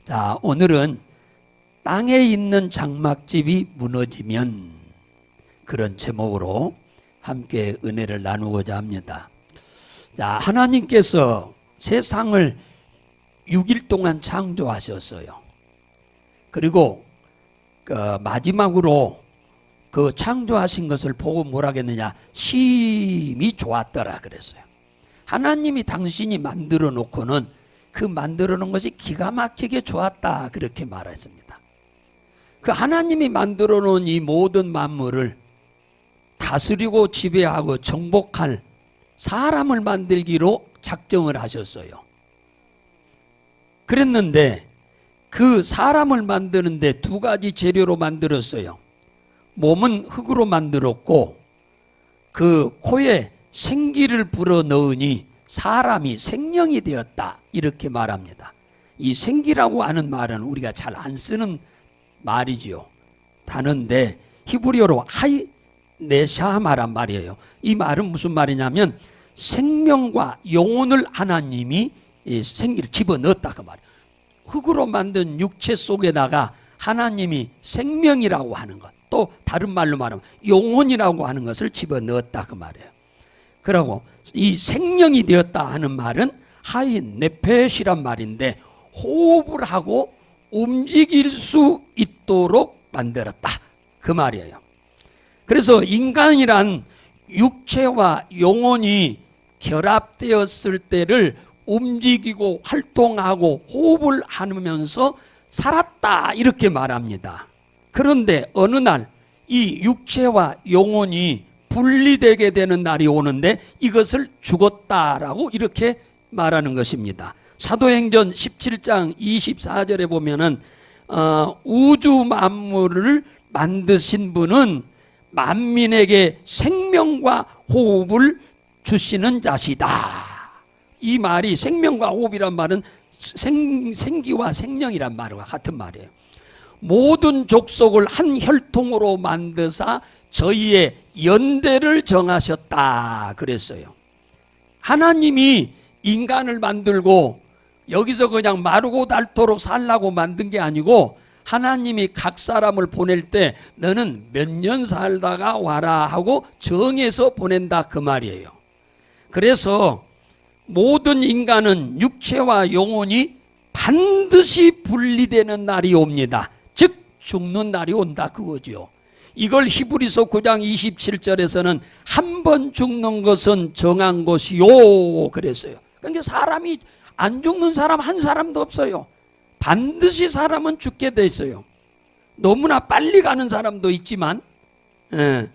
자, 오늘은 땅에 있는 장막집이 무너지면, 그런 제목으로 함께 은혜를 나누고자 합니다. 자, 하나님께서 세상을 6일 동안 창조하셨어요. 그리고 마지막으로 그 창조하신 것을 보고 뭐라 했느냐, 심히 좋았더라 그랬어요. 하나님이 당신이 만들어 놓고는 그 만들어 놓은 것이 기가 막히게 좋았다, 그렇게 말했습니다. 그 하나님이 만들어 놓은 이 모든 만물을 다스리고 지배하고 정복할 사람을 만들기로 작정을 하셨어요. 그랬는데 그 사람을 만드는데 두 가지 재료로 만들었어요. 몸은 흙으로 만들었고 그 코에 생기를 불어 넣으니 사람이 생명이 되었다, 이렇게 말합니다. 이 생기라고 하는 말은 우리가 잘 안 쓰는 말이지요. 단어인데 히브리어로 하이네샤마란 말이에요. 이 말은 무슨 말이냐면 생명과 영혼을 하나님이 생기를 집어넣었다, 그 말이에요. 흙으로 만든 육체 속에다가 하나님이 생명이라고 하는 것, 또 다른 말로 말하면 영혼이라고 하는 것을 집어넣었다, 그 말이에요. 그러고 이 생명이 되었다 하는 말은 하이네펫이란 말인데 호흡을 하고 움직일 수 있도록 만들었다, 그 말이에요. 그래서 인간이란 육체와 영혼이 결합되었을 때를 움직이고 활동하고 호흡을 하면서 살았다, 이렇게 말합니다. 그런데 어느 날 이 육체와 영혼이 분리되게 되는 날이 오는데 이것을 죽었다라고 이렇게 말하는 것입니다. 사도행전 17장 24절에 보면은 우주 만물을 만드신 분은 만민에게 생명과 호흡을 주시는 자시다. 이 말이 생명과 호흡이란 말은 생기와 생명이란 말과 같은 말이에요. 모든 족속을 한 혈통으로 만드사 저희의 연대를 정하셨다, 그랬어요. 하나님이 인간을 만들고 여기서 그냥 마르고 닳도록 살라고 만든 게 아니고 하나님이 각 사람을 보낼 때 너는 몇 년 살다가 와라 하고 정해서 보낸다, 그 말이에요. 그래서 모든 인간은 육체와 영혼이 반드시 분리되는 날이 옵니다. 즉 죽는 날이 온다, 그거죠. 이걸 히브리서 9장 27절에서는 한 번 죽는 것은 정한 것이요, 그랬어요. 그러니까 사람이 안 죽는 사람 한 사람도 없어요. 반드시 사람은 죽게 돼 있어요. 너무나 빨리 가는 사람도 있지만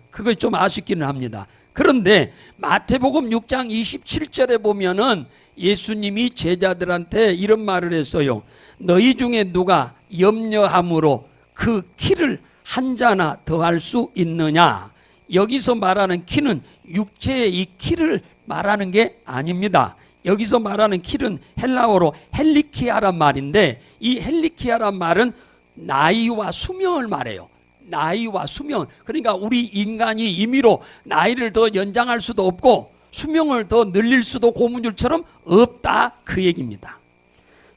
그걸 좀 아쉽기는 합니다. 그런데 마태복음 6장 27절에 보면은 예수님이 제자들한테 이런 말을 했어요. 너희 중에 누가 염려함으로 그 키를 한 자나 더할 수 있느냐. 여기서 말하는 키는 육체의 이 키를 말하는 게 아닙니다. 여기서 말하는 키는 헬라어로 헬리키아란 말인데 이 헬리키아란 말은 나이와 수명을 말해요. 나이와 수명. 그러니까 우리 인간이 임의로 나이를 더 연장할 수도 없고 수명을 더 늘릴 수도 고무줄처럼 없다, 그 얘기입니다.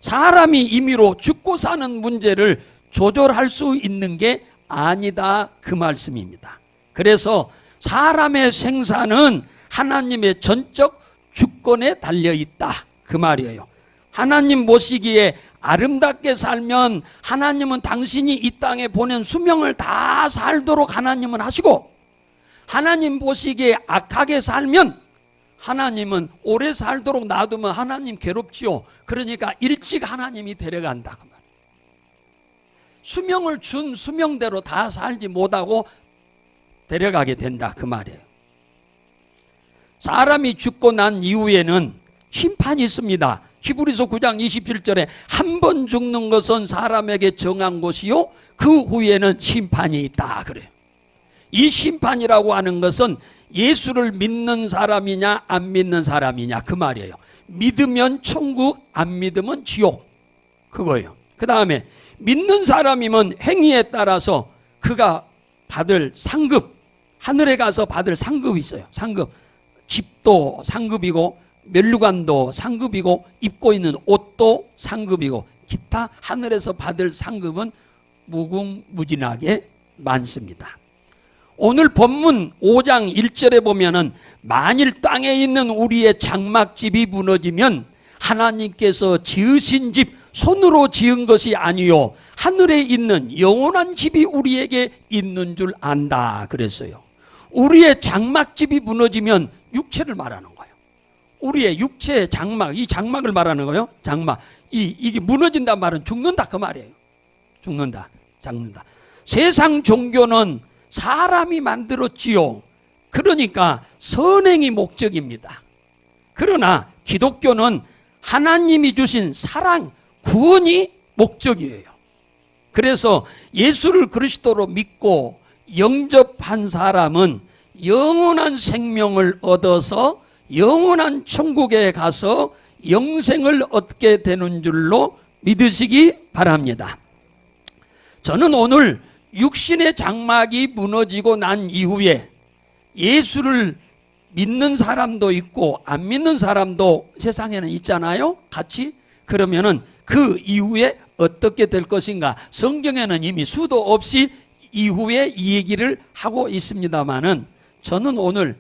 사람이 임의로 죽고 사는 문제를 조절할 수 있는 게 아니다, 그 말씀입니다. 그래서 사람의 생사는 하나님의 전적 주권에 달려있다, 그 말이에요. 하나님 보시기에 아름답게 살면 하나님은 당신이 이 땅에 보낸 수명을 다 살도록 하나님은 하시고, 하나님 보시기에 악하게 살면 하나님은 오래 살도록 놔두면 하나님 괴롭지요. 그러니까 일찍 하나님이 데려간다, 그 말이에요. 수명을 준 수명대로 다 살지 못하고 데려가게 된다, 그 말이에요. 사람이 죽고 난 이후에는 심판이 있습니다. 히브리서 9장 27절에 한 번 죽는 것은 사람에게 정한 것이요 그 후에는 심판이 있다, 그래요. 이 심판이라고 하는 것은 예수를 믿는 사람이냐 안 믿는 사람이냐, 그 말이에요. 믿으면 천국, 안 믿으면 지옥, 그거예요. 그 다음에 믿는 사람이면 행위에 따라서 그가 받을 상급, 하늘에 가서 받을 상급이 있어요. 상급, 집도 상급이고 면류관도 상급이고 입고 있는 옷도 상급이고 기타 그렇다. 하늘에서 받을 상급은 무궁무진하게 많습니다. 오늘 본문 5장 1절에 보면은 만일 땅에 있는 우리의 장막집이 무너지면 하나님께서 지으신 집 손으로 지은 것이 아니요 하늘에 있는 영원한 집이 우리에게 있는 줄 안다 그랬어요. 우리의 장막집이 무너지면 육체를 말하는 거예요. 우리의 육체의 장막, 이 장막을 말하는 거예요. 장막. 이게 무너진단 말은 죽는다 그 말이에요. 죽는다. 장는다. 세상 종교는 사람이 만들었지요. 그러니까 선행이 목적입니다. 그러나 기독교는 하나님이 주신 사랑, 구원이 목적이에요. 그래서 예수를 그리스도로 믿고 영접한 사람은 영원한 생명을 얻어서 영원한 천국에 가서 영생을 얻게 되는 줄로 믿으시기 바랍니다. 저는 오늘 육신의 장막이 무너지고 난 이후에 예수를 믿는 사람도 있고 안 믿는 사람도 세상에는 있잖아요. 같이. 그러면은 그 이후에 어떻게 될 것인가? 성경에는 이미 수도 없이 이후에 이 얘기를 하고 있습니다만은 저는 오늘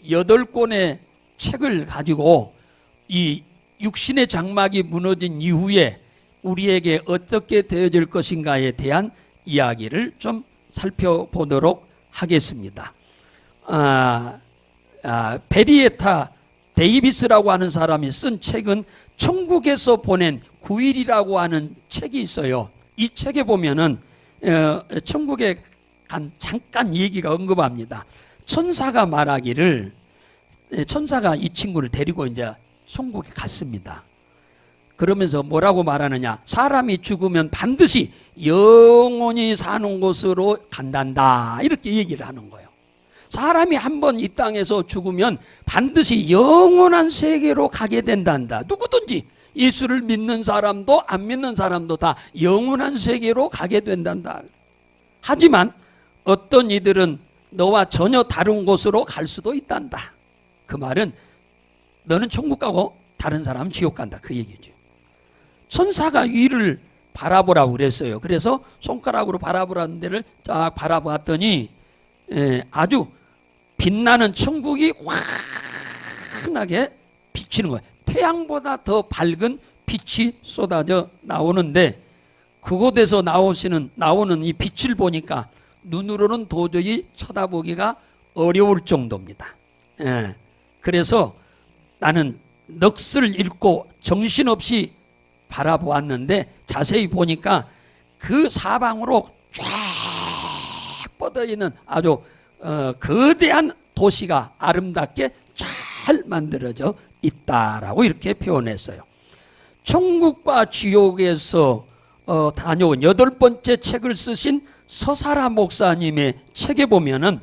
8권의 책을 가지고 이 육신의 장막이 무너진 이후에 우리에게 어떻게 되어질 것인가에 대한 이야기를 좀 살펴보도록 하겠습니다. 베리에타 데이비스라고 하는 사람이 쓴 책은 천국에서 보낸 9일이라고 하는 책이 있어요. 이 책에 보면은 천국에 간 잠깐 얘기가 언급합니다. 천사가 말하기를 천사가 이 친구를 데리고 이제 천국에 갔습니다. 그러면서 뭐라고 말하느냐? 사람이 죽으면 반드시 영원히 사는 곳으로 간단다. 이렇게 얘기를 하는 거예요. 사람이 한번 이 땅에서 죽으면 반드시 영원한 세계로 가게 된단다. 누구든지 예수를 믿는 사람도 안 믿는 사람도 다 영원한 세계로 가게 된단다. 하지만 어떤 이들은 너와 전혀 다른 곳으로 갈 수도 있단다. 그 말은 너는 천국 가고 다른 사람은 지옥 간다. 그 얘기죠. 천사가 위를 바라보라고 그랬어요. 그래서 손가락으로 바라보라는 데를 쫙 바라봤더니 아주 빛나는 천국이 환하게 비치는 거예요. 태양보다 더 밝은 빛이 쏟아져 나오는데 그곳에서 나오는 이 빛을 보니까 눈으로는 도저히 쳐다보기가 어려울 정도입니다. 그래서 나는 넋을 잃고 정신없이 바라보았는데 자세히 보니까 그 사방으로 쫙 뻗어있는 아주 거대한 도시가 아름답게 잘 만들어져 있다라고 이렇게 표현했어요. 천국과 지옥에서 다녀온 8번째 책을 쓰신 서사라 목사님의 책에 보면은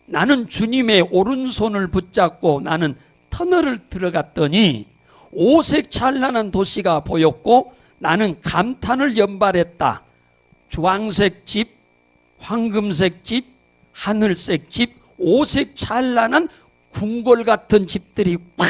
나는 주님의 오른손을 붙잡고 나는 터널을 들어갔더니 오색 찬란한 도시가 보였고 나는 감탄을 연발했다. 주황색 집, 황금색 집, 하늘색 집, 오색 찬란한 궁궐 같은 집들이 꽉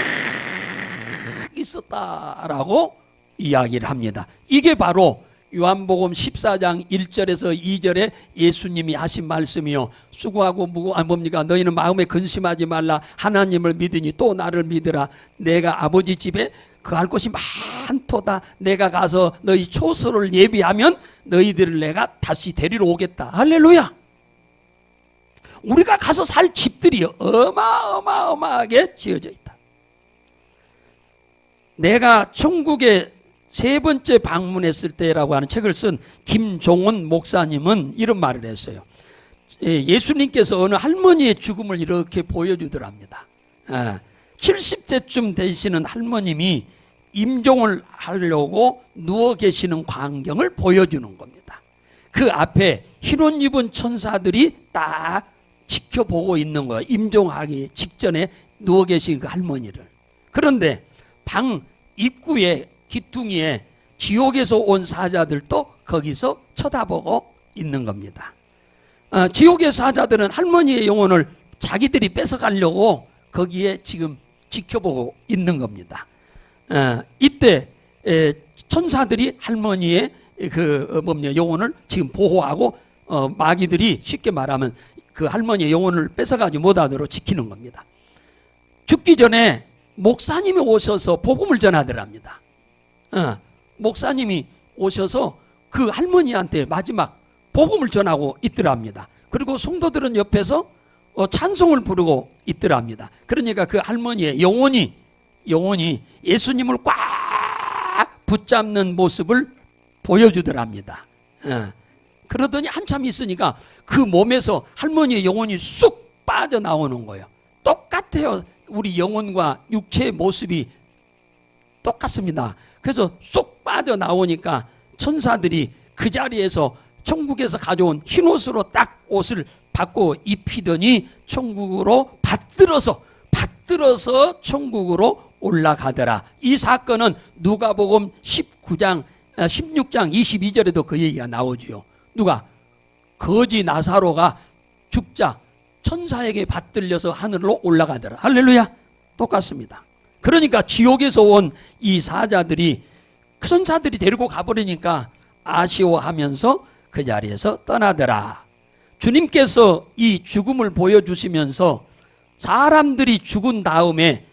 있었다라고 이야기를 합니다. 이게 바로 요한복음 14장 1절에서 2절에 예수님이 하신 말씀이요. 수고하고 뭡니까? 너희는 마음에 근심하지 말라. 하나님을 믿으니 또 나를 믿으라. 내가 아버지 집에 거할 곳이 많도다. 내가 가서 너희 초소를 예비하면 너희들을 내가 다시 데리러 오겠다. 할렐루야. 우리가 가서 살 집들이 어마어마하게 지어져 있다. 내가 천국에 3번째 방문했을 때라고 하는 책을 쓴 김종원 목사님은 이런 말을 했어요. 예수님께서 어느 할머니의 죽음을 이렇게 보여주더랍니다. 70세쯤 되시는 할머님이 임종을 하려고 누워 계시는 광경을 보여주는 겁니다. 그 앞에 흰옷 입은 천사들이 딱 지켜보고 있는 거예요. 임종하기 직전에 누워 계신 그 할머니를. 그런데 방 입구에 기퉁이에 지옥에서 온 사자들도 거기서 쳐다보고 있는 겁니다. 지옥의 사자들은 할머니의 영혼을 자기들이 뺏어가려고 거기에 지금 지켜보고 있는 겁니다. 이때 천사들이 할머니의 그 영혼을 지금 보호하고 마귀들이 쉽게 말하면 그 할머니의 영혼을 뺏어가지 못하도록 지키는 겁니다. 죽기 전에 목사님이 오셔서 복음을 전하더랍니다. 목사님이 오셔서 그 할머니한테 마지막 복음을 전하고 있더랍니다. 그리고 성도들은 옆에서 찬송을 부르고 있더랍니다. 그러니까 그 할머니의 영혼이 예수님을 꽉 붙잡는 모습을 보여주더랍니다. 그러더니 한참 있으니까 그 몸에서 할머니의 영혼이 쑥 빠져나오는 거예요. 똑같아요. 우리 영혼과 육체의 모습이 똑같습니다. 그래서 쏙 빠져나오니까 천사들이 그 자리에서 천국에서 가져온 흰옷으로 딱 옷을 받고 입히더니 천국으로 받들어서 천국으로 올라가더라. 이 사건은 누가복음 16장 22절에도 그 얘기가 나오지요. 누가? 거지 나사로가 죽자 천사에게 받들려서 하늘로 올라가더라. 할렐루야. 똑같습니다. 그러니까 지옥에서 온 이 사자들이 천사들이 데리고 가버리니까 아쉬워하면서 그 자리에서 떠나더라. 주님께서 이 죽음을 보여주시면서 사람들이 죽은 다음에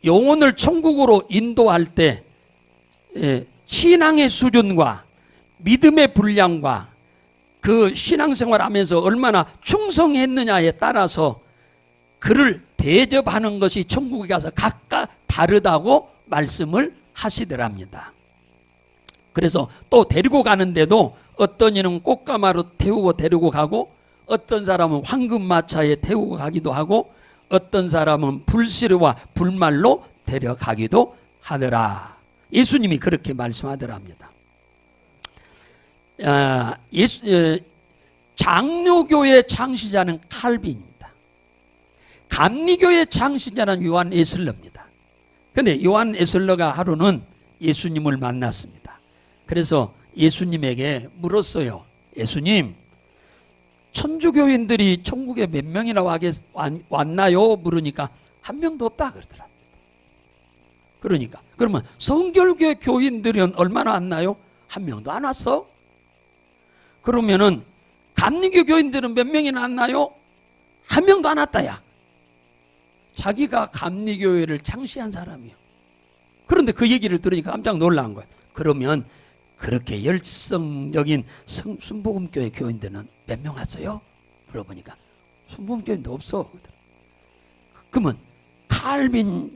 영혼을 천국으로 인도할 때 신앙의 수준과 믿음의 분량과 그 신앙생활 하면서 얼마나 충성했느냐에 따라서 그를 대접하는 것이 천국에 가서 각각 다르다고 말씀을 하시더랍니다. 그래서 또 데리고 가는데도 어떤 이는 꽃가마로 태우고 데리고 가고 어떤 사람은 황금마차에 태우고 가기도 하고 어떤 사람은 불시르와 불말로 데려가기도 하더라. 예수님이 그렇게 말씀하더랍니다. 장로교의 창시자는 칼빈입니다. 감리교의 창시자는 요한 에슬러입니다. 그런데 요한 에슬러가 하루는 예수님을 만났습니다. 그래서 예수님에게 물었어요. 예수님, 천주교인들이 천국에 몇 명이나 왔나요? 물으니까 한 명도 없다 그러더랍니다. 그러니까 그러면 성결교 교인들은 얼마나 왔나요? 한 명도 안 왔어? 그러면은 감리교 교인들은 몇 명이나 왔나요? 한 명도 안 왔다야. 자기가 감리교회를 창시한 사람이요. 그런데 그 얘기를 들으니까 깜짝 놀란 거예요. 그러면 그렇게 열성적인 순복음교회 교인들은 몇 명 왔어요? 물어보니까 순복음교인도 없어. 그러면 칼빈이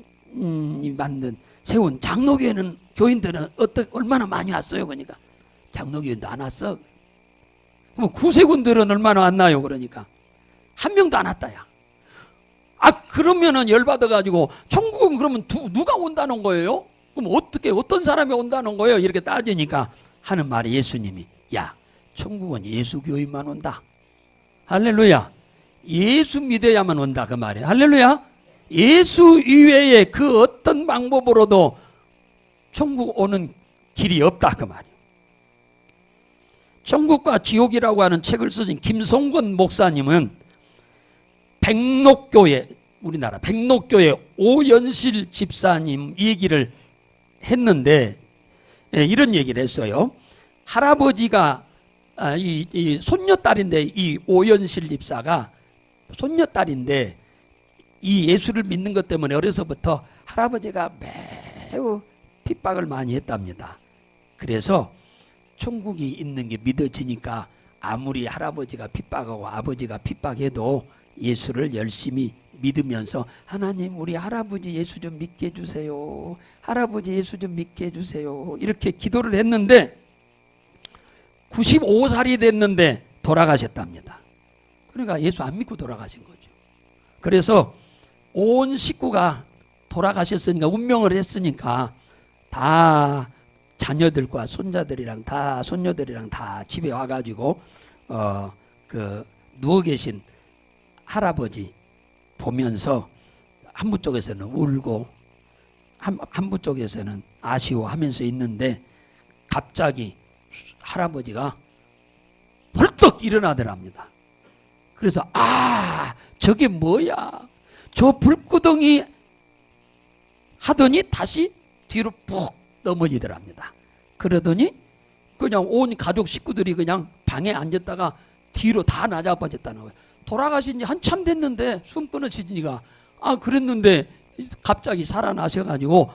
세운 장로교회는 교인들은 얼마나 많이 왔어요? 그러니까 장로교인도 안 왔어. 그럼 구세군들은 얼마나 왔나요? 그러니까 한 명도 안 왔다야. 그러면은 열받아가지고 천국은 그러면 누가 온다는 거예요? 그럼 어떤 사람이 온다는 거예요? 이렇게 따지니까 하는 말이 예수님이 천국은 예수 교인만 온다. 할렐루야. 예수 믿어야만 온다 그 말이에요. 할렐루야. 예수 이외에 그 어떤 방법으로도 천국 오는 길이 없다 그 말이에요. 천국과 지옥이라고 하는 책을 쓰신 김성권 목사님은 우리나라 백록교회 오연실 집사님 얘기를 했는데 이런 얘기를 했어요. 할아버지가 이 손녀딸인데 이 오연실 집사가 손녀딸인데 이 예수를 믿는 것 때문에 어려서부터 할아버지가 매우 핍박을 많이 했답니다. 그래서 천국이 있는 게 믿어지니까 아무리 할아버지가 핍박하고 아버지가 핍박해도 예수를 열심히 믿으면서 하나님 우리 할아버지 예수 좀 믿게 해주세요. 할아버지 예수 좀 믿게 해주세요. 이렇게 기도를 했는데 95살이 됐는데 돌아가셨답니다. 그러니까 예수 안 믿고 돌아가신 거죠. 그래서 온 식구가 돌아가셨으니까 운명을 했으니까 다 자녀들과 손자들이랑 다 손녀들이랑 다 집에 와가지고 누워 계신 할아버지 보면서 한부 쪽에서는 울고 한부 쪽에서는 아쉬워하면서 있는데 갑자기 할아버지가 벌떡 일어나더랍니다. 그래서 저게 뭐야? 저 불구덩이 하더니 다시 뒤로 푹 넘어지더랍니다. 그러더니 그냥 온 가족 식구들이 그냥 방에 앉았다가 뒤로 다 낮아빠졌다는 거예요. 돌아가신 지 한참 됐는데 숨 끊어지니까 그랬는데 갑자기 살아나셔가지고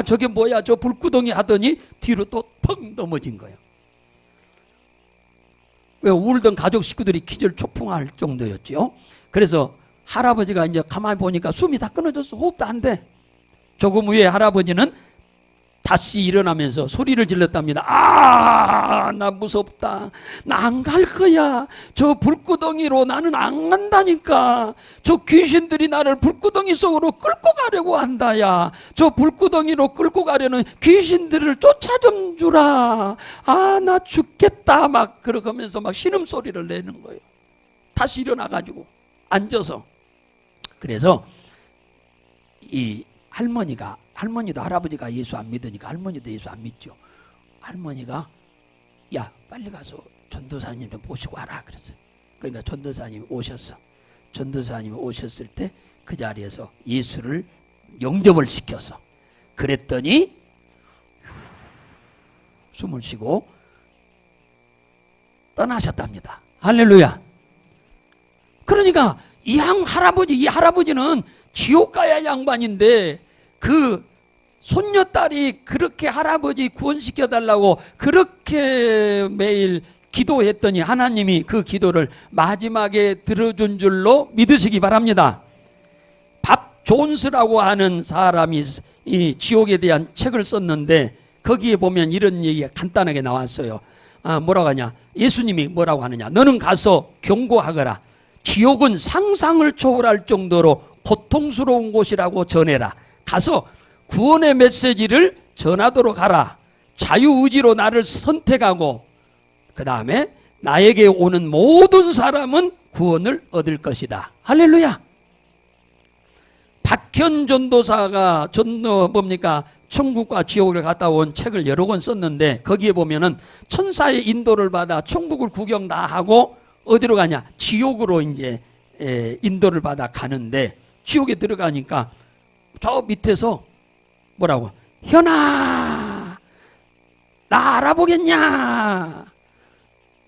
저게 뭐야 저 불구덩이 하더니 뒤로 또 펑 넘어진 거예요. 울던 가족 식구들이 기절초풍할 정도였죠. 그래서 할아버지가 이제 가만히 보니까 숨이 다 끊어졌어. 호흡도 안 돼. 조금 후에 할아버지는 다시 일어나면서 소리를 질렀답니다. 나 무섭다. 나 안 갈 거야. 저 불구덩이로 나는 안 간다니까. 저 귀신들이 나를 불구덩이 속으로 끌고 가려고 한다야. 저 불구덩이로 끌고 가려는 귀신들을 쫓아 좀 주라. 나 죽겠다. 막 그러면서 막 신음소리를 내는 거예요. 다시 일어나가지고 앉아서. 그래서 이 할머니도 할아버지가 예수 안 믿으니까 할머니도 예수 안 믿죠. 할머니가 야 빨리 가서 전도사님 좀 모시고 와라 그랬어요. 그러니까 전도사님이 오셨어. 전도사님이 오셨을 때 그 자리에서 예수를 영접을 시켰어. 그랬더니 숨을 쉬고 떠나셨답니다. 할렐루야. 그러니까 이 할아버지는 지옥 가야 양반인데 그 손녀딸이 그렇게 할아버지 구원시켜 달라고 그렇게 매일 기도했더니 하나님이 그 기도를 마지막에 들어준 줄로 믿으시기 바랍니다. 밥 존스라고 하는 사람이 이 지옥에 대한 책을 썼는데 거기에 보면 이런 얘기가 간단하게 나왔어요. 뭐라고 하냐? 예수님이 뭐라고 하느냐? 너는 가서 경고하거라. 지옥은 상상을 초월할 정도로 고통스러운 곳이라고 전해라. 가서 구원의 메시지를 전하도록 하라. 자유의지로 나를 선택하고 그 다음에 나에게 오는 모든 사람은 구원을 얻을 것이다. 할렐루야. 박현 전도사가 천국과 지옥을 갔다 온 책을 여러 권 썼는데 거기에 보면은 천사의 인도를 받아 천국을 구경 다 하고 어디로 가냐? 지옥으로 이제 인도를 받아 가는데 지옥에 들어가니까 저 밑에서 뭐라고? 현아, 나 알아보겠냐?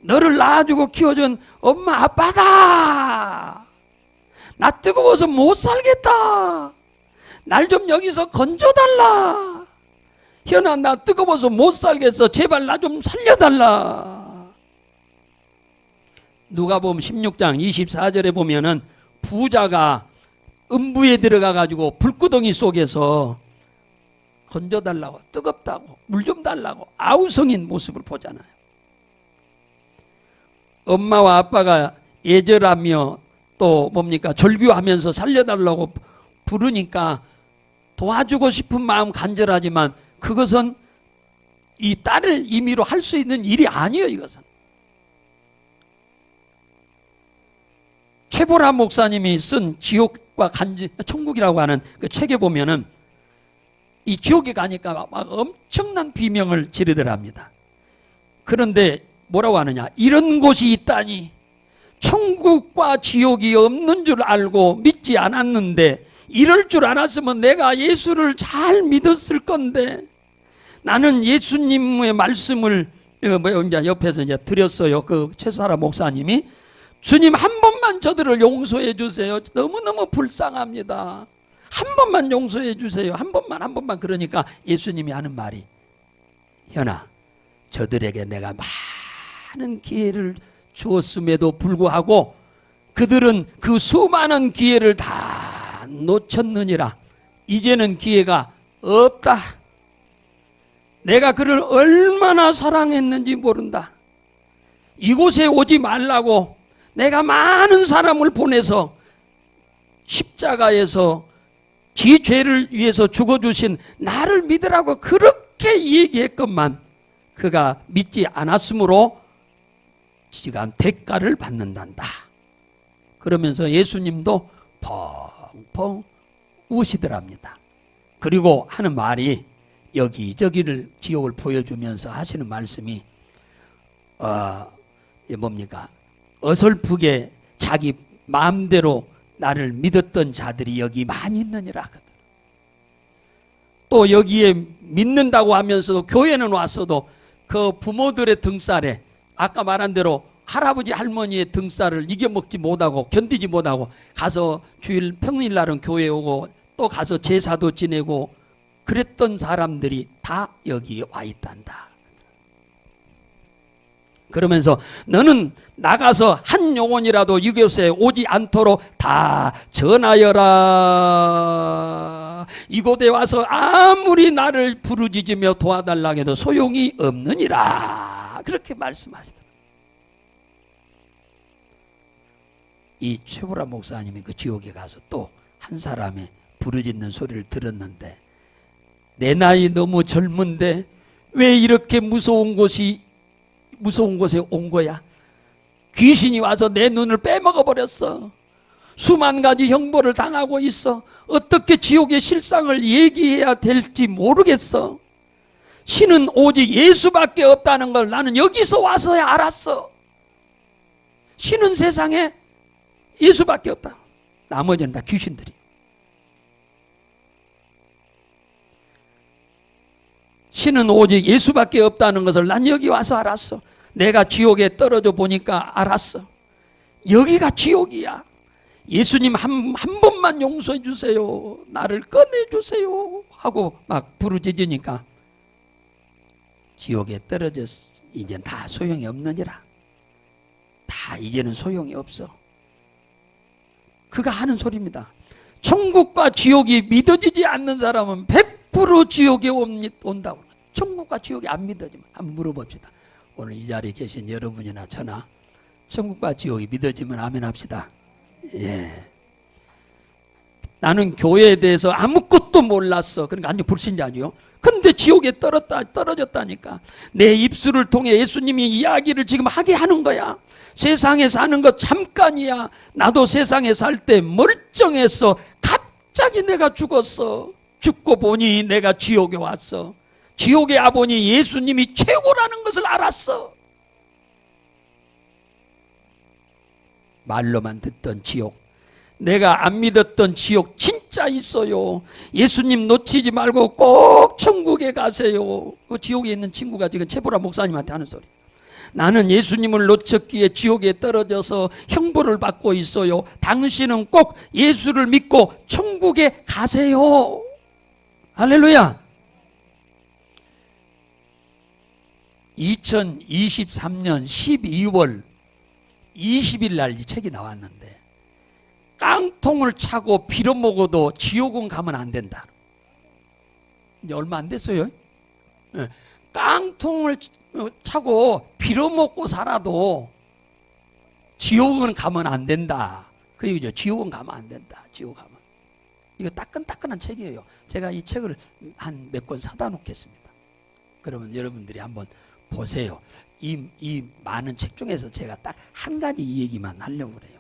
너를 낳아주고 키워준 엄마 아빠다. 나 뜨거워서 못 살겠다. 날 좀 여기서 건져달라. 현아, 나 뜨거워서 못 살겠어. 제발 나 좀 살려달라. 누가복음 16장 24절에 보면은 부자가 음부에 들어가 가지고 불구덩이 속에서 건져달라고, 뜨겁다고, 물 좀 달라고 아우성인 모습을 보잖아요. 엄마와 아빠가 예절하며 또 뭡니까? 절규하면서 살려달라고 부르니까 도와주고 싶은 마음 간절하지만 그것은 이 딸을 임의로 할 수 있는 일이 아니에요. 이것은 최보라 목사님이 쓴 지옥과 천국이라고 하는 그 책에 보면은 이 지옥에 가니까 막 엄청난 비명을 지르더랍니다. 그런데 뭐라고 하느냐? 이런 곳이 있다니 천국과 지옥이 없는 줄 알고 믿지 않았는데 이럴 줄 알았으면 내가 예수를 잘 믿었을 건데 나는 예수님의 말씀을 이제 옆에서 이제 드렸어요. 그 최사라 목사님이 주님 한 번만 저들을 용서해 주세요. 너무너무 불쌍합니다. 한 번만 용서해 주세요. 한 번만. 그러니까 예수님이 하는 말이 현아, 저들에게 내가 많은 기회를 주었음에도 불구하고 그들은 그 수많은 기회를 다 놓쳤느니라. 이제는 기회가 없다. 내가 그를 얼마나 사랑했는지 모른다. 이곳에 오지 말라고 내가 많은 사람을 보내서 십자가에서 지 죄를 위해서 죽어주신 나를 믿으라고 그렇게 얘기했건만 그가 믿지 않았으므로 지금 대가를 받는단다. 그러면서 예수님도 펑펑 우시더랍니다. 그리고 하는 말이 여기저기를 지옥을 보여주면서 하시는 말씀이 뭡니까? 어설프게 자기 마음대로 나를 믿었던 자들이 여기 많이 있느니라. 또 여기에 믿는다고 하면서도 교회는 왔어도 그 부모들의 등살에 아까 말한 대로 할아버지 할머니의 등살을 이겨먹지 못하고 견디지 못하고 가서 주일 평일날은 교회 오고 또 가서 제사도 지내고 그랬던 사람들이 다 여기 와 있단다. 그러면서 너는 나가서 한 영혼이라도 이곳에 오지 않도록 다 전하여라. 이곳에 와서 아무리 나를 부르짖으며 도와달라 해도 소용이 없느니라. 그렇게 말씀하시더라. 이 최보라 목사님이 그 지옥에 가서 또 한 사람의 부르짖는 소리를 들었는데, 내 나이 너무 젊은데 왜 이렇게 무서운 곳에 온 거야? 귀신이 와서 내 눈을 빼먹어 버렸어. 수만 가지 형벌을 당하고 있어. 어떻게 지옥의 실상을 얘기해야 될지 모르겠어. 신은 오직 예수밖에 없다는 걸 나는 여기서 와서야 알았어. 신은 세상에 예수밖에 없다. 나머지는 다 귀신들이. 신은 오직 예수밖에 없다는 것을 난 여기 와서 알았어. 내가 지옥에 떨어져 보니까 알았어. 여기가 지옥이야. 예수님 한 번만 용서해 주세요. 나를 꺼내 주세요. 하고 막 부르짖으니까 지옥에 떨어졌어. 이젠 다 소용이 없느니라. 다 이제는 소용이 없어. 그가 하는 소리입니다. 천국과 지옥이 믿어지지 않는 사람은 100% 지옥에 온다고. 천국과 지옥이 안 믿어지면 한번 물어봅시다. 오늘 이 자리에 계신 여러분이나 저나 천국과 지옥이 믿어지면 아멘 합시다. 예. 나는 교회에 대해서 아무것도 몰랐어. 그러니까 완전 불신자죠. 근데 지옥에 떨어졌다니까. 내 입술을 통해 예수님이 이야기를 지금 하게 하는 거야. 세상에 사는 거 잠깐이야. 나도 세상에 살 때 멀쩡했어. 갑자기 내가 죽었어. 죽고 보니 내가 지옥에 왔어. 지옥의 아버니 예수님이 최고라는 것을 알았어. 말로만 듣던 지옥, 내가 안 믿었던 지옥 진짜 있어요. 예수님 놓치지 말고 꼭 천국에 가세요. 그 지옥에 있는 친구가 지금 최보라 목사님한테 하는 소리. 나는 예수님을 놓쳤기에 지옥에 떨어져서 형벌을 받고 있어요. 당신은 꼭 예수를 믿고 천국에 가세요. 할렐루야. 2023년 12월 20일 날 이 책이 나왔는데, 깡통을 차고 빌어먹어도 지옥은 가면 안 된다. 이제 얼마 안 됐어요. 깡통을 차고 빌어먹고 살아도 지옥은 가면 안 된다. 그 얘기죠. 지옥은 가면 안 된다. 지옥 가면. 이거 따끈따끈한 책이에요. 제가 이 책을 한 몇 권 사다 놓겠습니다. 그러면 여러분들이 한번 보세요. 이 많은 책 중에서 제가 딱 한 가지 이 얘기만 하려고 그래요.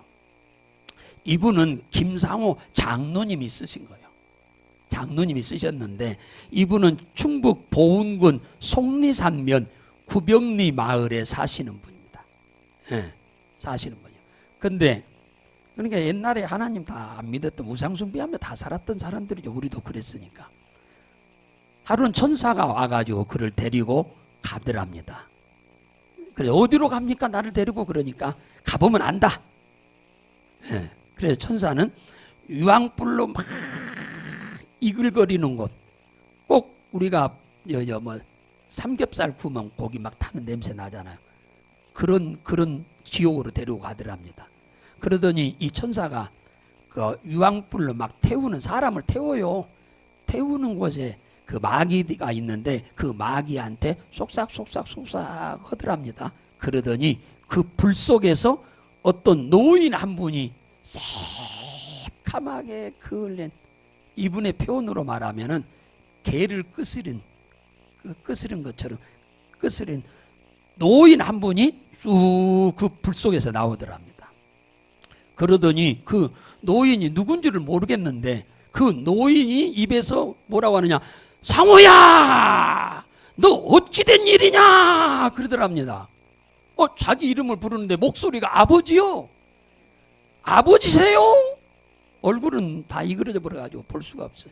이분은 김상호 장로님이 쓰신 거예요. 장로님이 쓰셨는데, 이분은 충북 보은군 속리산면 구병리 마을에 사시는 분입니다. 네, 사시는 분이에요. 근데 그러니까 옛날에 하나님 다 안 믿었던 우상숭배하며 다 살았던 사람들이죠. 우리도 그랬으니까. 하루는 천사가 와가지고 그를 데리고 가더랍니다. 그래, 어디로 갑니까? 나를 데리고. 그러니까 가보면 안다. 네. 그래서 천사는 유황불로 막 이글거리는 곳, 꼭 우리가 뭐 삼겹살 구우면 고기 막 타는 냄새 나잖아요. 그런 지옥으로 데리고 가더랍니다. 그러더니 이 천사가 그 유황불로 막 태우는, 사람을 태워요. 태우는 곳에 그 마귀가 있는데 그 마귀한테 쏙싹 하더랍니다. 그러더니 그 불 속에서 어떤 노인 한 분이 새카맣게 그을린, 이분의 표현으로 말하면은 개를 끄스린 것처럼 끄스린 노인 한 분이 쭉 그 불 속에서 나오더랍니다. 그러더니 그 노인이 누군지를 모르겠는데 그 노인이 입에서 뭐라고 하느냐, 상호야, 너 어찌된 일이냐 그러더랍니다. 자기 이름을 부르는데 목소리가 아버지요. 아버지세요? 얼굴은 다 이그러져 버려가지고 볼 수가 없어요.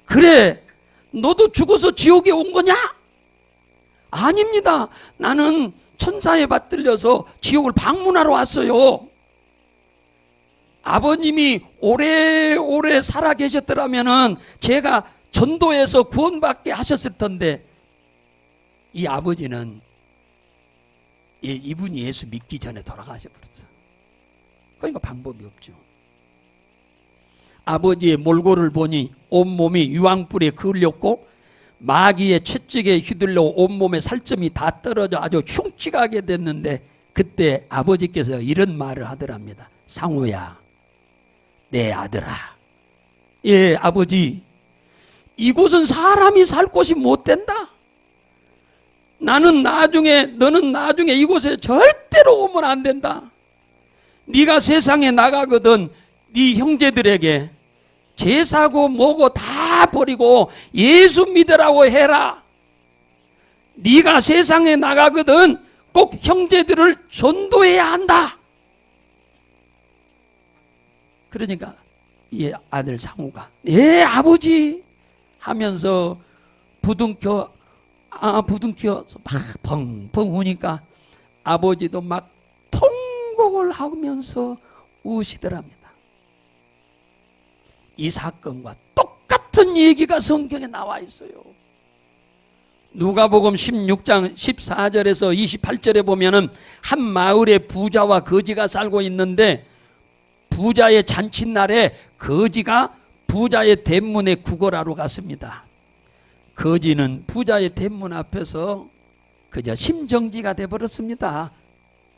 그래, 너도 죽어서 지옥에 온 거냐? 아닙니다. 나는 천사에 받들려서 지옥을 방문하러 왔어요. 아버님이 오래오래 살아 계셨더라면은 제가 전도해서 구원받게 하셨을 텐데, 이 아버지는 이분이 예수 믿기 전에 돌아가셔 버렸어. 그러니까 방법이 없죠. 아버지의 몰골을 보니 온몸이 유황불에 그을렸고 마귀의 채찍에 휘둘려 온몸에 살점이 다 떨어져 아주 흉측하게 됐는데, 그때 아버지께서 이런 말을 하더랍니다. 상호야, 내 아들아. 예, 아버지, 이곳은 사람이 살 곳이 못 된다. 너는 나중에 이곳에 절대로 오면 안 된다. 네가 세상에 나가거든 네 형제들에게 제사고 뭐고 다 버리고 예수 믿으라고 해라. 네가 세상에 나가거든 꼭 형제들을 전도해야 한다. 그러니까 이 아들 상우가 예 아버지 하면서 부둥켜서 막 펑펑 우니까 아버지도 막 통곡을 하면서 우시더랍니다. 이 사건과 똑같은 얘기가 성경에 나와 있어요. 누가복음 16장 14절에서 28절에 보면은 한 마을에 부자와 거지가 살고 있는데, 부자의 잔칫날에 거지가 부자의 대문에 구걸하러 갔습니다. 거지는 부자의 대문 앞에서 그저 심정지가 되어버렸습니다.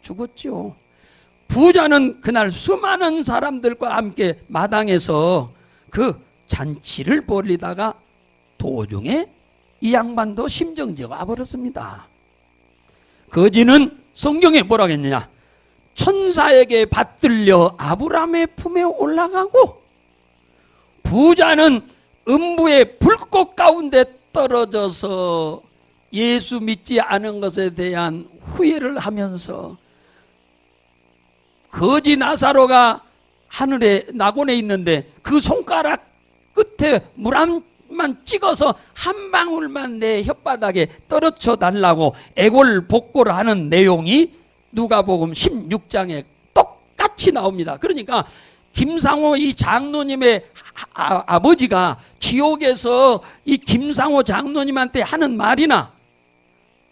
죽었죠. 부자는 그날 수많은 사람들과 함께 마당에서 그 잔치를 벌리다가 도중에 이 양반도 심정지가 와버렸습니다. 거지는 성경에 뭐라고 했느냐? 천사에게 받들려 아브라함의 품에 올라가고, 부자는 음부의 불꽃 가운데 떨어져서 예수 믿지 않은 것에 대한 후회를 하면서, 거지 나사로가 하늘에 낙원에 있는데 그 손가락 끝에 물 한만 찍어서 한 방울만 내 혓바닥에 떨어져 달라고 애골복골을 하는 내용이 누가복음 16장에 똑같이 나옵니다. 그러니까 김상호 이 장로님의 아버지가 지옥에서 이 김상호 장로님한테 하는 말이나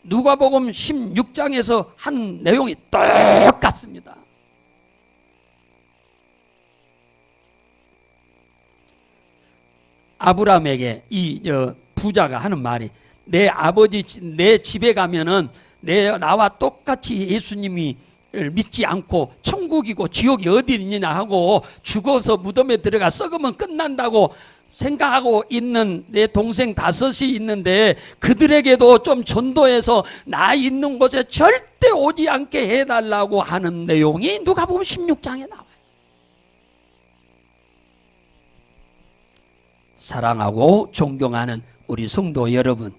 누가복음 16장에서 하는 내용이 똑같습니다. 아브라함에게 이 부자가 하는 말이, 내 아버지 내 집에 가면은 나와 똑같이 예수님이 믿지 않고 천국이고 지옥이 어디 있느냐 하고 죽어서 무덤에 들어가 썩으면 끝난다고 생각하고 있는 내 동생 5이 있는데, 그들에게도 좀 전도해서 나 있는 곳에 절대 오지 않게 해달라고 하는 내용이 누가복음 16장에 나와요. 사랑하고 존경하는 우리 성도 여러분,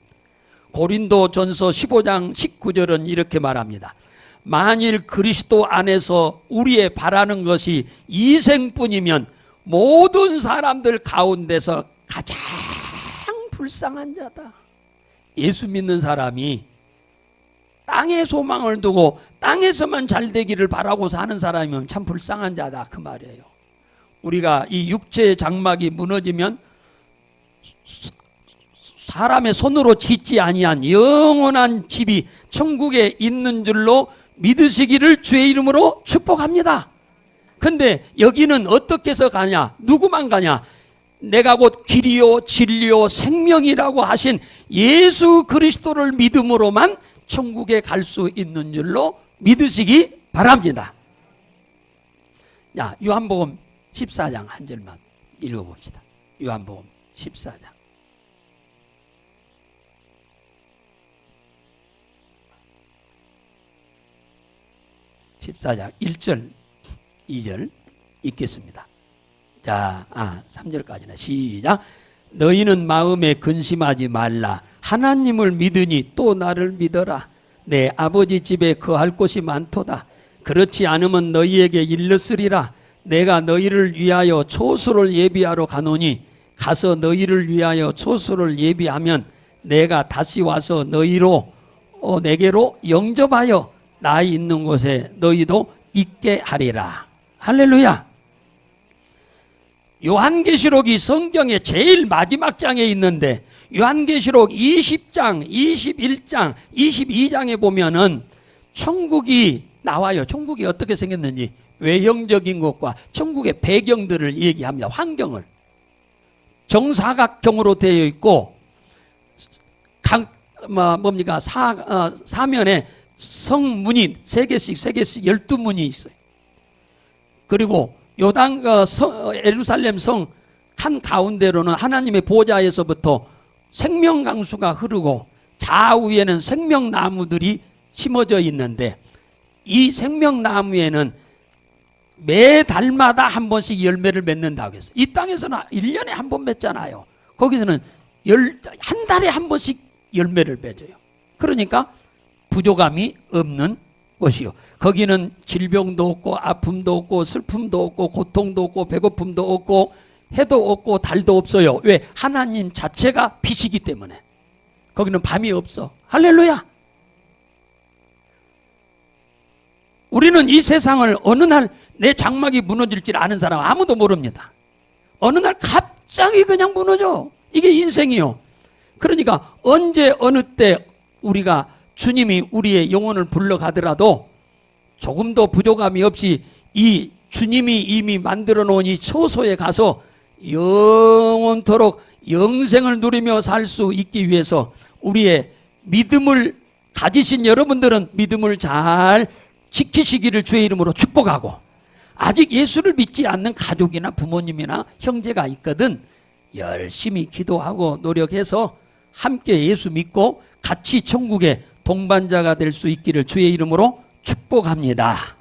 고린도전서 15장 19절은 이렇게 말합니다. 만일 그리스도 안에서 우리의 바라는 것이 이생뿐이면 모든 사람들 가운데서 가장 불쌍한 자다. 예수 믿는 사람이 땅에 소망을 두고 땅에서만 잘 되기를 바라고 사는 사람이면 참 불쌍한 자다, 그 말이에요. 우리가 이 육체의 장막이 무너지면 사람의 손으로 짓지 아니한 영원한 집이 천국에 있는 줄로 믿으시기를 주의 이름으로 축복합니다. 근데 여기는 어떻게 해서 가냐? 누구만 가냐? 내가 곧 길이요 진리요 생명이라고 하신 예수 그리스도를 믿음으로만 천국에 갈 수 있는 줄로 믿으시기 바랍니다. 자, 요한복음 14장 한 절만 읽어봅시다. 요한복음 14장. 14장 1절 2절 읽겠습니다. 자, 3절까지나 시작. 너희는 마음에 근심하지 말라. 하나님을 믿으니 또 나를 믿어라. 내 아버지 집에 거할 곳이 많도다. 그렇지 않으면 너희에게 일렀으리라. 내가 너희를 위하여 초소를 예비하러 가노니 가서 너희를 위하여 초소를 예비하면 내가 다시 와서 내게로 영접하여 나 있는 곳에 너희도 있게 하리라. 할렐루야. 요한계시록이 성경의 제일 마지막 장에 있는데 요한계시록 20장, 21장, 22장에 보면은 천국이 나와요. 천국이 어떻게 생겼는지 외형적인 것과 천국의 배경들을 얘기합니다. 환경을. 정사각형으로 되어 있고 사면에 성문이 3개씩 12문이 있어요. 그리고 요단 예루살렘 성 한가운데로는 하나님의 보좌에서부터 생명강수가 흐르고 좌우에는 생명나무들이 심어져 있는데 이 생명나무에는 매 달마다 한 번씩 열매를 맺는다고 했어요. 이 땅에서는 1년에 한 번 맺잖아요. 거기서는 한 달에 한 번씩 열매를 맺어요. 그러니까 부족함이 없는 것이요. 거기는 질병도 없고 아픔도 없고 슬픔도 없고 고통도 없고 배고픔도 없고 해도 없고 달도 없어요. 왜? 하나님 자체가 빛이기 때문에. 거기는 밤이 없어. 할렐루야. 우리는 이 세상을 어느 날 내 장막이 무너질 줄 아는 사람 아무도 모릅니다. 어느 날 갑자기 그냥 무너져. 이게 인생이요. 그러니까 언제 어느 때 우리가 주님이 우리의 영혼을 불러가더라도 조금도 부족함이 없이 이 주님이 이미 만들어 놓은 이 초소에 가서 영원토록 영생을 누리며 살 수 있기 위해서 우리의 믿음을 가지신 여러분들은 믿음을 잘 지키시기를 주의 이름으로 축복하고, 아직 예수를 믿지 않는 가족이나 부모님이나 형제가 있거든 열심히 기도하고 노력해서 함께 예수 믿고 같이 천국의 동반자가 될 수 있기를 주의 이름으로 축복합니다.